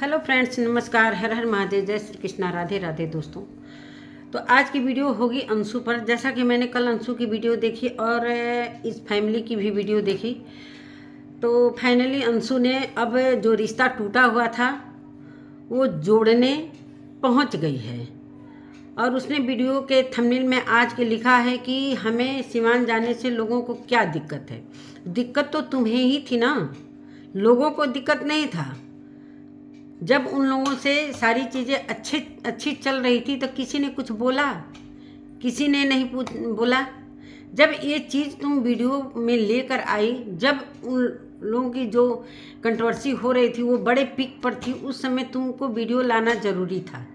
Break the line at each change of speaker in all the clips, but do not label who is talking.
Hello friends, नमस्कार। हर हर महादेव, जय श्री कृष्णा, राधे राधे। दोस्तों, तो आज की वीडियो होगी अंशु पर। जैसा कि मैंने कल अंशु की वीडियो देखी और इस फैमिली की भी वीडियो देखी, तो फाइनली अंशु ने अब जो रिश्ता टूटा हुआ था वो जोड़ने पहुंच गई है। और उसने वीडियो के थंबनेल में आज के लिखा है कि हमें सिवान जाने से लोगों को क्या दिक्कत है। दिक्कत तो तुम्हें ही थी ना, लोगों को दिक्कत नहीं था। जब उन लोगों से सारी चीज़ें अच्छी चल रही थी तो किसी ने कुछ बोला? किसी ने नहीं बोला। जब ये चीज़ तुम वीडियो में लेकर आई, जब उन लोगों की जो कंट्रोवर्सी हो रही थी वो बड़े पीक पर थी, उस समय तुमको वीडियो लाना ज़रूरी था।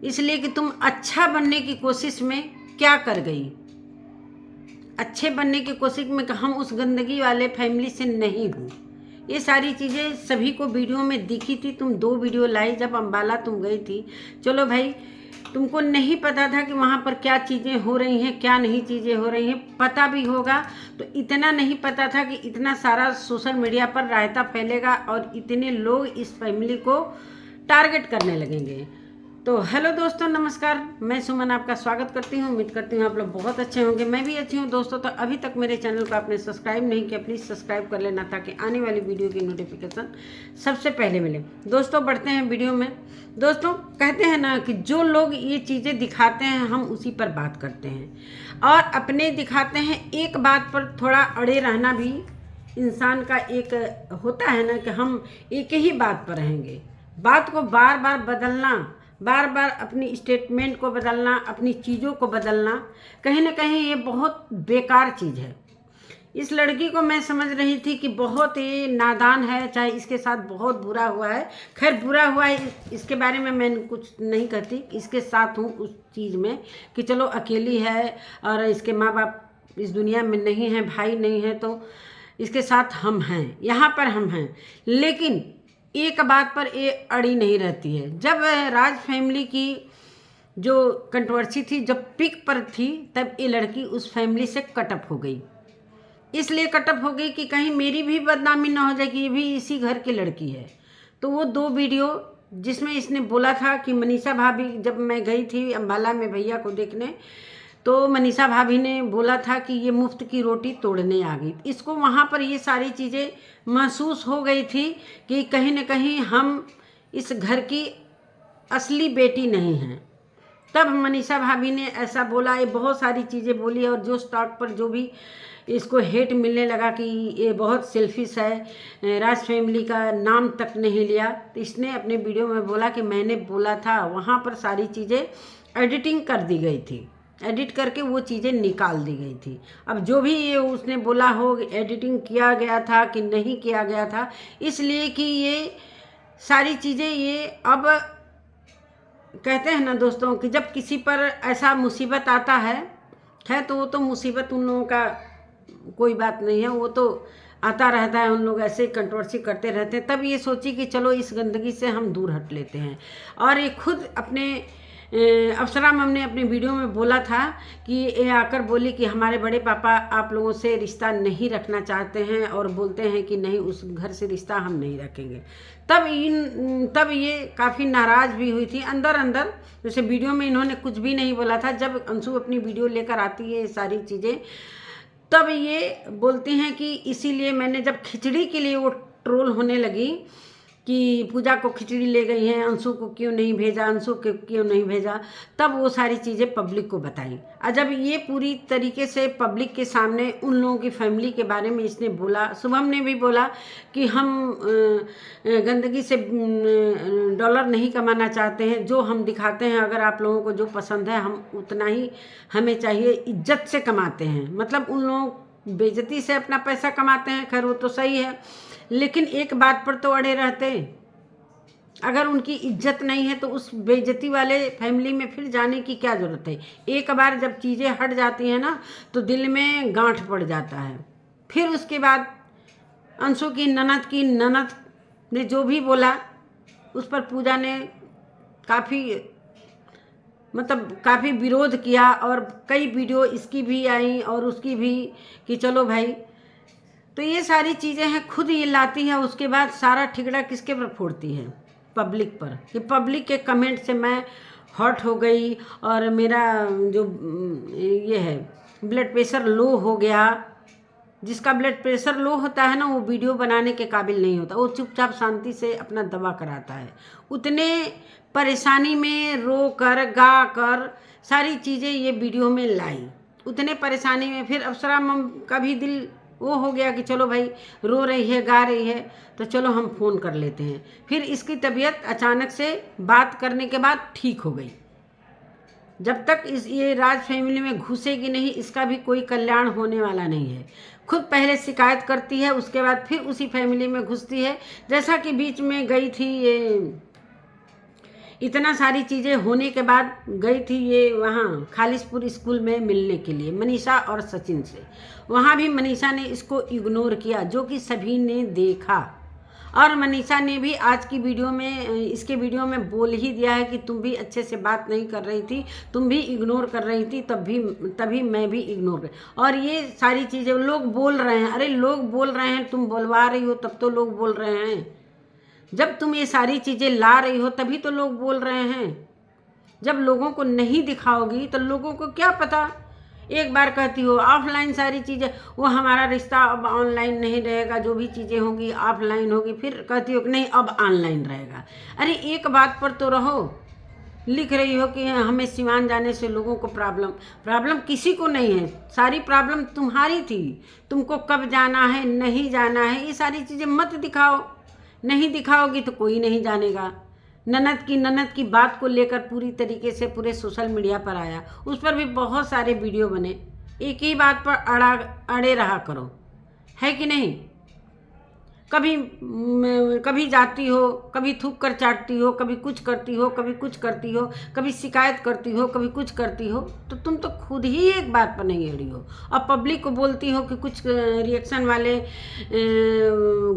इसलिए कि तुम अच्छा बनने की कोशिश में क्या कर गई। अच्छे बनने की कोशिश में हम उस गंदगी वाले फैमिली से नहीं हूँ। ये सारी चीज़ें सभी को वीडियो में दिखी थी। तुम 2 वीडियो लाई जब अम्बाला तुम गई थी। चलो भाई, तुमको नहीं पता था कि वहाँ पर क्या चीज़ें हो रही हैं, क्या नहीं चीज़ें हो रही हैं। पता भी होगा तो इतना नहीं पता था कि इतना सारा सोशल मीडिया पर रायता फैलेगा और इतने लोग इस फैमिली को टारगेट करने लगेंगे। तो हेलो दोस्तों, नमस्कार। मैं सुमन आपका स्वागत करती हूँ। उम्मीद करती हूँ आप लोग बहुत अच्छे होंगे। मैं भी अच्छी हूँ दोस्तों। तो अभी तक मेरे चैनल को आपने सब्सक्राइब नहीं किया, प्लीज़ सब्सक्राइब कर लेना ताकि आने वाली वीडियो की नोटिफिकेशन सबसे पहले मिले। दोस्तों, बढ़ते हैं वीडियो में। दोस्तों, कहते हैं ना कि जो लोग ये चीज़ें दिखाते हैं हम उसी पर बात करते हैं और अपने दिखाते हैं। एक बात पर थोड़ा अड़े रहना भी इंसान का एक होता है ना, कि हम एक ही बात पर रहेंगे। बात को बार बार बदलना, बार बार अपनी स्टेटमेंट को बदलना, अपनी चीज़ों को बदलना, कहीं ना कहीं ये बहुत बेकार चीज़ है। इस लड़की को मैं समझ रही थी कि बहुत ही नादान है, चाहे इसके साथ बहुत बुरा हुआ है। खैर, बुरा हुआ है इसके बारे में मैं कुछ नहीं कहती। इसके साथ हूँ उस चीज़ में कि चलो अकेली है और इसके माँ बाप इस दुनिया में नहीं हैं, भाई नहीं है, तो इसके साथ हम हैं, यहाँ पर हम हैं। लेकिन एक बात पर ये अड़ी नहीं रहती है। जब राज फैमिली की जो कंट्रोवर्सी थी, जब पीक पर थी, तब ये लड़की उस फैमिली से कटअप हो गई। इसलिए कटअप हो गई कि कहीं मेरी भी बदनामी ना हो जाए कि ये भी इसी घर की लड़की है। तो वो 2 वीडियो जिसमें इसने बोला था कि मनीषा भाभी, जब मैं गई थी अम्बाला में भैया को देखने, तो मनीषा भाभी ने बोला था कि ये मुफ्त की रोटी तोड़ने आ गई। इसको वहाँ पर ये सारी चीज़ें महसूस हो गई थी कि कहीं न कहीं हम इस घर की असली बेटी नहीं हैं। तब मनीषा भाभी ने ऐसा बोला, ये बहुत सारी चीज़ें बोली। और जो स्टॉक पर जो भी इसको हेट मिलने लगा कि ये बहुत सेल्फिश है, राज फैमिली का नाम तक नहीं लिया, तो इसने अपने वीडियो में बोला कि मैंने बोला था। वहाँ पर सारी चीज़ें एडिटिंग कर दी गई थी, एडिट करके वो चीज़ें निकाल दी गई थी। अब जो भी ये उसने बोला हो, एडिटिंग किया गया था कि नहीं किया गया था, इसलिए कि ये सारी चीज़ें ये अब कहते हैं ना दोस्तों कि जब किसी पर ऐसा मुसीबत आता है तो वो तो मुसीबत उन लोगों का कोई बात नहीं है, वो तो आता रहता है। उन लोग ऐसे कंट्रोवर्सी करते रहते हैं। तब ये सोची कि चलो इस गंदगी से हम दूर हट लेते हैं। और ये खुद अपने अप्सरा मैम ने अपने वीडियो में बोला था कि ये आकर बोली कि हमारे बड़े पापा आप लोगों से रिश्ता नहीं रखना चाहते हैं और बोलते हैं कि नहीं, उस घर से रिश्ता हम नहीं रखेंगे। तब ये काफ़ी नाराज़ भी हुई थी अंदर अंदर। जैसे वीडियो में इन्होंने कुछ भी नहीं बोला था। जब अंशु अपनी वीडियो लेकर आती है ये सारी चीज़ें, तब ये बोलती हैं कि इसीलिए मैंने, जब खिचड़ी के लिए वो ट्रोल होने लगी कि पूजा को खिचड़ी ले गई हैं, अंशु को क्यों नहीं भेजा, अंशु को क्यों नहीं भेजा, तब वो सारी चीज़ें पब्लिक को बताई। और जब ये पूरी तरीके से पब्लिक के सामने उन लोगों की फैमिली के बारे में इसने बोला, शुभम ने भी बोला कि हम गंदगी से डॉलर नहीं कमाना चाहते हैं, जो हम दिखाते हैं, अगर आप लोगों को जो पसंद है हम उतना ही हमें चाहिए, इज्जत से कमाते हैं। मतलब उन लोग बेइज्जती से अपना पैसा कमाते हैं। खैर, वो तो सही है, लेकिन एक बात पर तो अड़े रहते हैं। अगर उनकी इज्जत नहीं है तो उस बेइज्जती वाले फैमिली में फिर जाने की क्या ज़रूरत है। एक बार जब चीज़ें हट जाती हैं ना, तो दिल में गांठ पड़ जाता है। फिर उसके बाद अंशु की ननद ने जो भी बोला, उस पर पूजा ने काफ़ी विरोध किया और कई वीडियो इसकी भी आई और उसकी भी कि चलो भाई। तो ये सारी चीज़ें हैं, खुद ये लाती है, उसके बाद सारा ठिकरा किसके पर फोड़ती है? पब्लिक पर कि पब्लिक के कमेंट से मैं हॉट हो गई और मेरा जो ये है ब्लड प्रेशर लो हो गया। जिसका ब्लड प्रेशर लो होता है ना, वो वीडियो बनाने के काबिल नहीं होता, वो चुपचाप शांति से अपना दवा कराता है। उतने परेशानी में रो कर गा कर सारी चीज़ें ये वीडियो में लाई। उतने परेशानी में फिर अप्सरा मम का भी दिल वो हो गया कि चलो भाई रो रही है, गा रही है, तो चलो हम फ़ोन कर लेते हैं। फिर इसकी तबीयत अचानक से बात करने के बाद ठीक हो गई। जब तक ये राज फैमिली में घुसेगी नहीं, इसका भी कोई कल्याण होने वाला नहीं है। खुद पहले शिकायत करती है, उसके बाद फिर उसी फैमिली में घुसती है। जैसा कि बीच में गई थी ये, इतना सारी चीज़ें होने के बाद गई थी ये वहाँ खालिशपुर स्कूल में मिलने के लिए मनीषा और सचिन से। वहाँ भी मनीषा ने इसको इग्नोर किया, जो कि सभी ने देखा। और मनीषा ने भी आज की वीडियो में, इसके वीडियो में बोल ही दिया है कि तुम भी अच्छे से बात नहीं कर रही थी, तुम भी इग्नोर कर रही थी, तभी मैं भी इग्नोर कर। और ये सारी चीज़ें लोग बोल रहे हैं, अरे लोग बोल रहे हैं, तुम बोलवा रही हो तब तो लोग बोल रहे हैं। जब तुम ये सारी चीज़ें ला रही हो तभी तो लोग बोल रहे हैं। जब लोगों को नहीं दिखाओगी तो लोगों को क्या पता। एक बार कहती हो ऑफलाइन सारी चीज़ें, वो हमारा रिश्ता अब ऑनलाइन नहीं रहेगा, जो भी चीज़ें होंगी ऑफलाइन होगी। फिर कहती हो कि नहीं अब ऑनलाइन रहेगा। अरे एक बात पर तो रहो। लिख रही हो कि हमें सिवान जाने से लोगों को प्रॉब्लम किसी को नहीं है, सारी प्रॉब्लम तुम्हारी थी। तुमको कब जाना है, नहीं जाना है, ये सारी चीज़ें मत दिखाओ। नहीं दिखाओगी तो कोई नहीं जानेगा। ननद की बात को लेकर पूरी तरीके से पूरे सोशल मीडिया पर आया, उस पर भी बहुत सारे वीडियो बने। एक ही बात पर अड़े रहा करो, है कि नहीं। कभी जाती हो, कभी थूक कर चाटती हो, कभी कुछ करती हो, कभी कुछ करती हो, कभी शिकायत करती हो, कभी कुछ करती हो। तो तुम तो खुद ही एक बात पर नहीं अड़ी हो। अब पब्लिक को बोलती हो कि कुछ रिएक्शन वाले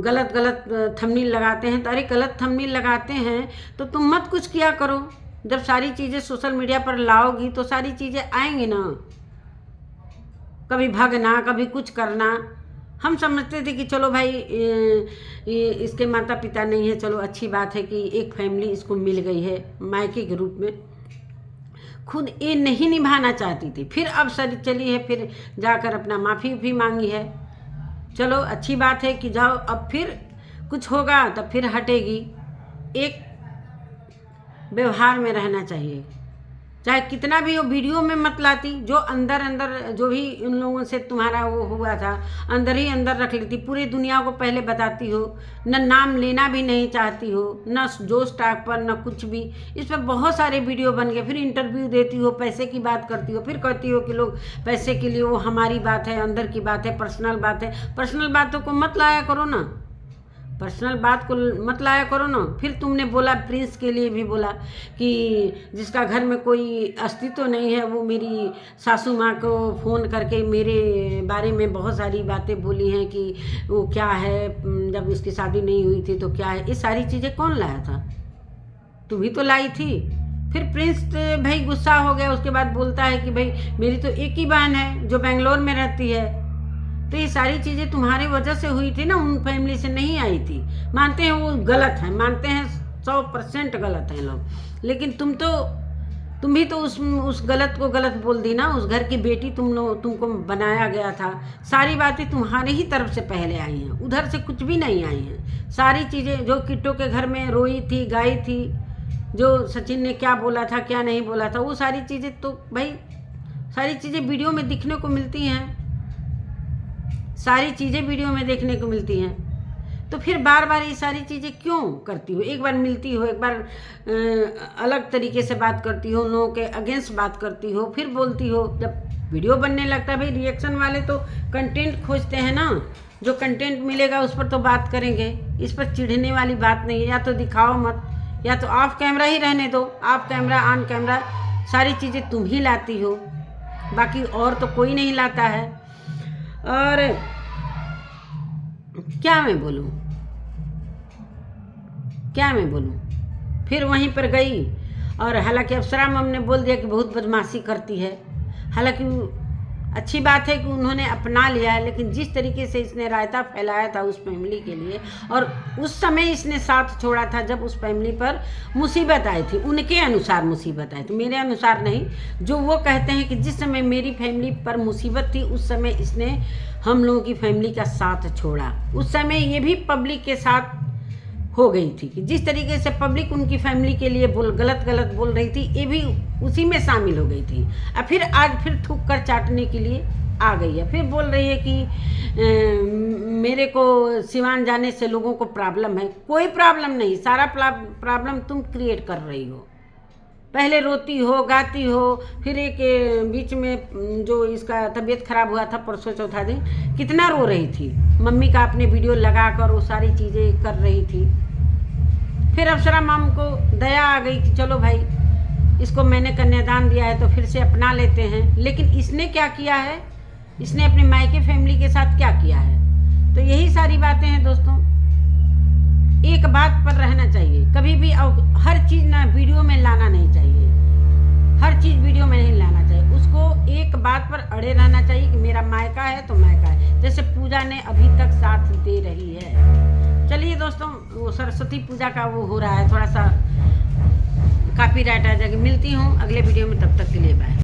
गलत थंबनेल लगाते हैं। तो अरे गलत थंबनेल लगाते हैं तो तुम मत कुछ किया करो। जब सारी चीज़ें सोशल मीडिया पर लाओगी तो सारी चीज़ें आएंगी ना। कभी भागना, कभी कुछ करना। हम समझते थे कि चलो भाई इसके माता पिता नहीं है, चलो अच्छी बात है कि एक फैमिली इसको मिल गई है मायके के रूप में। खुद ये नहीं निभाना चाहती थी, फिर अब सर चली है, फिर जाकर अपना माफ़ी भी मांगी है। चलो अच्छी बात है कि जाओ, अब फिर कुछ होगा तब फिर हटेगी। एक व्यवहार में रहना चाहिए, चाहे कितना भी हो वीडियो में मत लाती। जो अंदर जो भी उन लोगों से तुम्हारा वो हुआ था, अंदर ही अंदर रख लेती, पूरी दुनिया को पहले बताती हो। न नाम लेना भी नहीं चाहती हो, न जोश टाक पर, न कुछ भी। इस पर बहुत सारे वीडियो बन गए। फिर इंटरव्यू देती हो, पैसे की बात करती हो, फिर कहती हो कि लोग पैसे के लिए, वो हमारी बात है, अंदर की बात है, पर्सनल बात है। पर्सनल बातों को मत लाया करो ना, पर्सनल बात को मत लाया करो ना। फिर तुमने बोला, प्रिंस के लिए भी बोला कि जिसका घर में कोई अस्तित्व नहीं है, वो मेरी सासू माँ को फ़ोन करके मेरे बारे में बहुत सारी बातें बोली हैं कि वो क्या है, जब उसकी शादी नहीं हुई थी तो क्या है। ये सारी चीज़ें कौन लाया था? तुम ही तो लाई थी। फिर प्रिंस भाई गुस्सा हो गया, उसके बाद बोलता है कि भाई मेरी तो एक ही बहन है जो बेंगलोर में रहती है। तो ये सारी चीज़ें तुम्हारी वजह से हुई थी ना, उन फैमिली से नहीं आई थी। मानते हैं वो गलत है, मानते हैं 100% गलत है लोग, लेकिन तुम भी तो उस गलत को गलत बोल दी ना। उस घर की बेटी तुमको बनाया गया था। सारी बातें तुम्हारे ही तरफ से पहले आई हैं, उधर से कुछ भी नहीं आई हैं। सारी चीज़ें जो किट्टो के घर में रोई थी, गाई थी, जो सचिन ने क्या बोला था क्या नहीं बोला था, वो सारी चीज़ें तो भाई सारी चीज़ें वीडियो में दिखने को मिलती हैं। सारी चीज़ें वीडियो में देखने को मिलती हैं। तो फिर बार बार ये सारी चीज़ें क्यों करती हो? एक बार मिलती हो, एक बार अलग तरीके से बात करती हो, लोगों के अगेंस्ट बात करती हो, फिर बोलती हो। जब वीडियो बनने लगता है, भाई रिएक्शन वाले तो कंटेंट खोजते हैं ना, जो कंटेंट मिलेगा उस पर तो बात करेंगे। इस पर चिढ़ने वाली बात नहीं है। या तो दिखाओ मत, या तो ऑफ कैमरा ही रहने दो। ऑफ कैमरा, ऑन कैमरा सारी चीज़ें तुम ही लाती हो, बाकी और तो कोई नहीं लाता है। और क्या मैं बोलूं? फिर वहीं पर गई, और हालांकि अप्सरा मम ने बोल दिया कि बहुत बदमाशी करती है। हालांकि अच्छी बात है कि उन्होंने अपना लिया है, लेकिन जिस तरीके से इसने रायता फैलाया था उस फैमिली के लिए, और उस समय इसने साथ छोड़ा था जब उस फैमिली पर मुसीबत आई थी, उनके अनुसार मुसीबत आई थी, मेरे अनुसार नहीं। जो वो कहते हैं कि जिस समय मेरी फैमिली पर मुसीबत थी उस समय इसने हम लोगों की फैमिली का साथ छोड़ा। उस समय ये भी पब्लिक के साथ हो गई थी कि जिस तरीके से पब्लिक उनकी फैमिली के लिए गलत बोल रही थी, ये भी उसी में शामिल हो गई थी। अब फिर आज फिर थूक कर चाटने के लिए आ गई है, फिर बोल रही है कि मेरे को सिवान जाने से लोगों को प्रॉब्लम है। कोई प्रॉब्लम नहीं, सारा प्रॉब्लम तुम क्रिएट कर रही हो। पहले रोती हो, गाती हो, फिर एक बीच में जो इसका तबीयत खराब हुआ था परसों चौथा दिन, कितना रो रही थी, मम्मी का अपने वीडियो लगा कर वो सारी चीज़ें कर रही थी। फिर अप्सरा माम को दया आ गई कि चलो भाई इसको मैंने कन्यादान दिया है तो फिर से अपना लेते हैं। लेकिन इसने क्या किया है, इसने अपने मायके फैमिली के साथ क्या किया है। तो यही सारी बातें हैं दोस्तों, एक बात पर रहना चाहिए कभी भी, हर चीज़ ना वीडियो में लाना नहीं चाहिए, हर चीज़ वीडियो में नहीं लाना चाहिए। उसको एक बात पर अड़े रहना चाहिए कि मेरा मायका है तो मायका है, जैसे पूजा ने अभी तक साथ दे रही है। चलिए दोस्तों, वो सरस्वती पूजा का वो हो रहा है, थोड़ा सा कॉपीराइट आ जाएगी। मिलती हूँ अगले वीडियो में, तब तक के लिए बाय।